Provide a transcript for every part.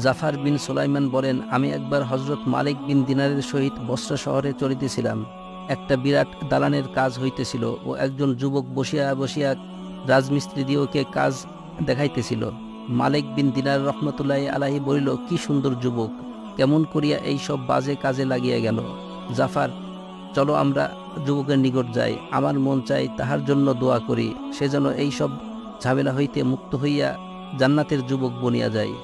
জাফর বিন সুলাইমান বলেন, আমি একবার হযরত মালিক বিন দিনারের সহিত বসরা শহরে চলিতেছিলাম। একটা বিরাট দালানের কাজ হইতেছিল ও একজন যুবক বসিয়া বসিয়া রাজমিস্ত্রিদিওকে কাজ দেখাইতেছিল। মালিক বিন দিনার রহমতুল্লাহি আলাইহি বলিল, কি সুন্দর যুবক, কেমন করিয়া এই সব বাজে কাজে লাগিয়া গেল। জাফর, চলো আমরা যুবকের নিকট যাই, আমার মন চাই তাহার জন্য দোয়া করি, সে যেন এই সব ঝামেলা হইতে মুক্ত হইয়া জান্নাতের যুবক বনিয়া যায়।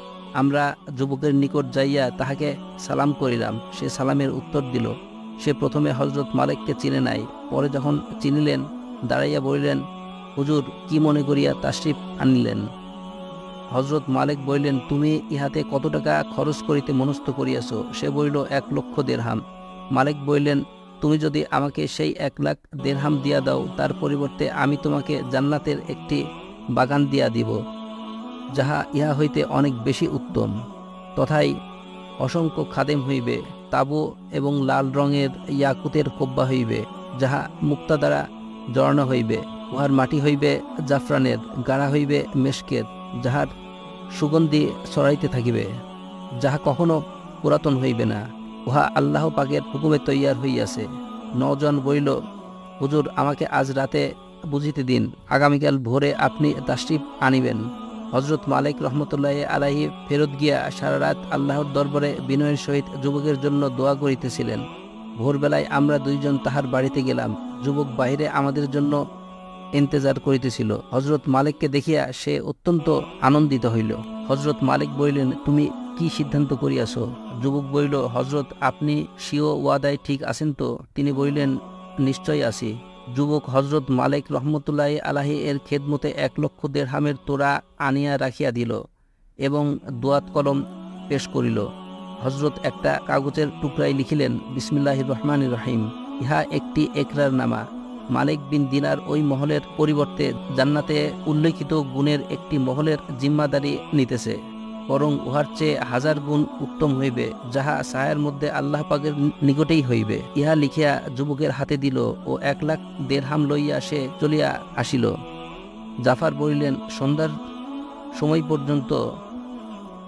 আমরা যুবকের নিকট যাইয়া তাহাকে সালাম করিলাম। সে সালামের উত্তর দিল। সে প্রথমে হযরত মালিককে চিনে নাই, পরে যখন চিনিলেন দাঁড়াইয়া বলিলেন, হুজুর, কি মনে করিয়া তাশরিফ আনিলেন? হযরত মালিক বলিলেন, তুমি ইহাতে কত টাকা খরচ করিতে মনস্থ করিয়াছ? সে বলিল, 1,00,000 দিরহাম। মালিক বলিলেন, তুমি যদি আমাকে সেই 1,00,000 দিরহাম দিয়া দাও, তার পরিবর্তে আমি তোমাকে জান্নাতের একটি বাগান দিয়া দিব, যাহা ইহা হইতে অনেক বেশি উত্তম। তথায় অসংখ্য খাদেম হইবে, তাবু এবং লাল রঙের ইয়াকুতের কব্বা হইবে, যাহা মুক্তা দ্বারা জড়ানো হইবে। উহার মাটি হইবে জাফরানের, গাড়া হইবে মেশকের, যাহার সুগন্ধি ছড়াইতে থাকিবে, যাহা কখনো পুরাতন হইবে না। উহা আল্লাহ পাকের হুকুমে তৈয়ার হইয়াছে। নওজোয়ান বলিল, হুজুর, আমাকে আজ রাতে বুঝিতে দিন, আগামীকাল ভোরে আপনি তাশরিফ আনিবেন। হযরত মালিক রহমতুল্লাহি আলাইহি ফেরত গিয়া সারা রাত আল্লাহর দরবারে বিনয়ের সহিত যুবকের জন্য দোয়া করিতেছিলেন। ভোরবেলায় আমরা দুইজন তাহার বাড়িতে গেলাম। যুবক বাহিরে আমাদের জন্য ইন্তেজার করিতেছিল। হযরত মালিককে দেখিয়া সে অত্যন্ত আনন্দিত হইল। হযরত মালিক বলিলেন, তুমি কি সিদ্ধান্ত করিয়াছ? যুবক বলিল, হযরত, আপনি স্বীয় ওয়াদায় ঠিক আছেন তো? তিনি বলিলেন, নিশ্চয়ই আছি। যুবক হযরত মালিক রহমতুল্লাহি আলাইহি এর খেদমতে 1,00,000 দিরহামের তোড়া আনিয়া রাখিয়া দিল এবং দোয়াত কলম পেশ করিল। হযরত একটা কাগজের টুকরায় লিখিলেন, বিসমিল্লাহির রহমানির রহিম। ইহা একটি একরার নামা। মালিক বিন দিনার ওই মহলের পরিবর্তে জান্নাতে উল্লেখিত গুণের একটি মহলের জিম্মাদারি নিতেছে, বরং উহার চেয়ে 1000 গুণ উত্তম হইবে, যাহা ছায়ার মধ্যে আল্লাহ পাকের নিকটেই হইবে। ইহা লিখিয়া যুবকের হাতে দিল ও 1,00,000 দিরহাম লইয়া সে চলিয়া আসিল। জাফর বলিলেন, সন্ধ্যার সময় পর্যন্ত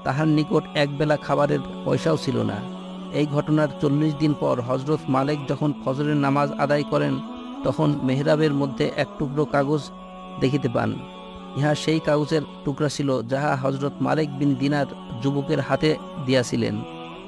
তাহার নিকট একবেলা খাবারের পয়সাও ছিল না। এই ঘটনার 40 দিন পর হযরত মালিক যখন ফজরের নামাজ আদায় করেন, তখন মেহরাবের মধ্যে এক টুকরো কাগজ দেখিতে পান। ইহা সেই কাগজের টুকরা ছিল, যাহা হযরত মালিক বিন দিনার যুবকের হাতে দিয়াছিলেন।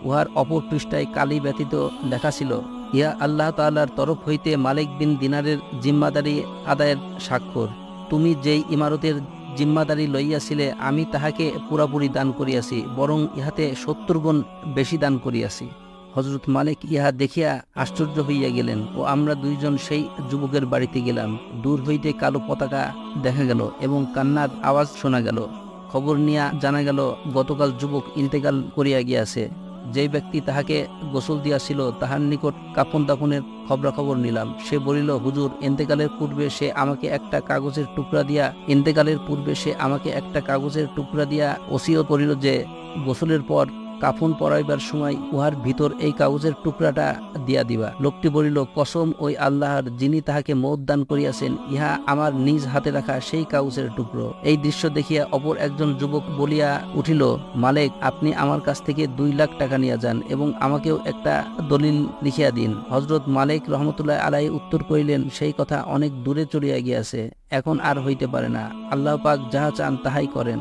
উহার অপর পৃষ্ঠায় কালি ব্যতীত লেখা ছিল, ইহা আল্লাহ তাআলার তরফ হইতে মালিক বিন দিনারের জিম্মাদারি আদায়ের স্বাক্ষর। তুমি যেই ইমারতের জিম্মাদারি লইয়াছিলে, আমি তাহাকে পুরাপুরি দান করিয়াছি, বরং ইহাতে 70 গুণ বেশি দান করিয়াছি। হযরত মালিক ইহা দেখিয়া আশ্চর্য হইয়া গেলেন ও আমরা দুইজন সেই যুবকের বাড়িতে গেলাম। দূর হইতে কালো পতাকা দেখা গেল এবং কান্নার আওয়াজ শোনা গেল। খবর নিয়া জানা গেল, গতকাল যুবক ইন্তেকাল করিয়া গিয়াছে। যেই ব্যক্তি তাহাকে গোসল দিয়াছিল, তাহার নিকট কাফন দাফনের খবরাখবর নিলাম। সে বলিল, হুজুর, ইন্তেকালের পূর্বে সে আমাকে একটা কাগজের টুকরা দিয়া ওসিয়ত করিল যে গোসলের পর কাফন পরাইবার সময় উহার ভিতর এই কাগজের টুকরাটা দিয়া দিবা। লোকটি বলিল, কসম ওই আল্লাহর, যিনি তাহাকে মওত দান করিয়াছেন, ইহা আমার নিজ হাতে রাখা সেই কাগজের টুকরো। এই দৃশ্য দেখিয়া অপর একজন যুবক বলিয়া উঠিল, মালিক, আপনি আমার কাছ থেকে 2,00,000 টাকা নিয়ে যান এবং আমাকেও একটা দলিল লিখিয়া দিন। হযরত মালিক রহমতুল্লাহ আলাইহি উত্তর করিলেন, সেই কথা অনেক দূরে চলিয়া গিয়াছে, এখন আর হইতে পারে না। আল্লাহ পাক যাহা চান তাহাই করেন।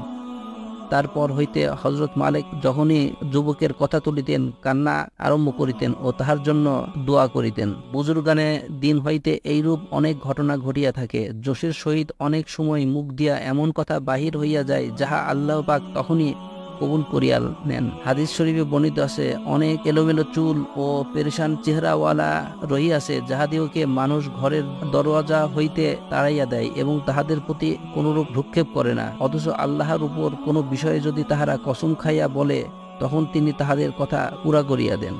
তারপর হইতে হযরত মালিক যখনই যুবকের কথা তুলিতেন, কান্না আরম্ভ করিতেন ও তাহার জন্য দোয়া করিতেন। বুজুর্গানে দিন হইতে এইরূপ অনেক ঘটনা ঘটিয়া থাকে। জোশের সহিত অনেক সময় মুখ দিয়া এমন কথা বাহির হইয়া যায়, যাহা আল্লাহ পাক তখনই কবুল করিয়া নেন। হাদিস শরীফে বর্ণিত আছে, অনেক এলোমেলো চুল ও পেরেশান চেহারাওয়ালা রহিয়াছে, যাহাদিওকে মানুষ ঘরের দরওয়াজা হইতে তাড়াইয়া দেয় এবং তাহাদের প্রতি কোনরূপ ভ্রুক্ষেপ করে না। অথচ আল্লাহর উপর কোনো বিষয়ে যদি তাহারা কসম খাইয়া বলে, তখন তিনি তাহাদের কথা পুরা করিয়া দেন।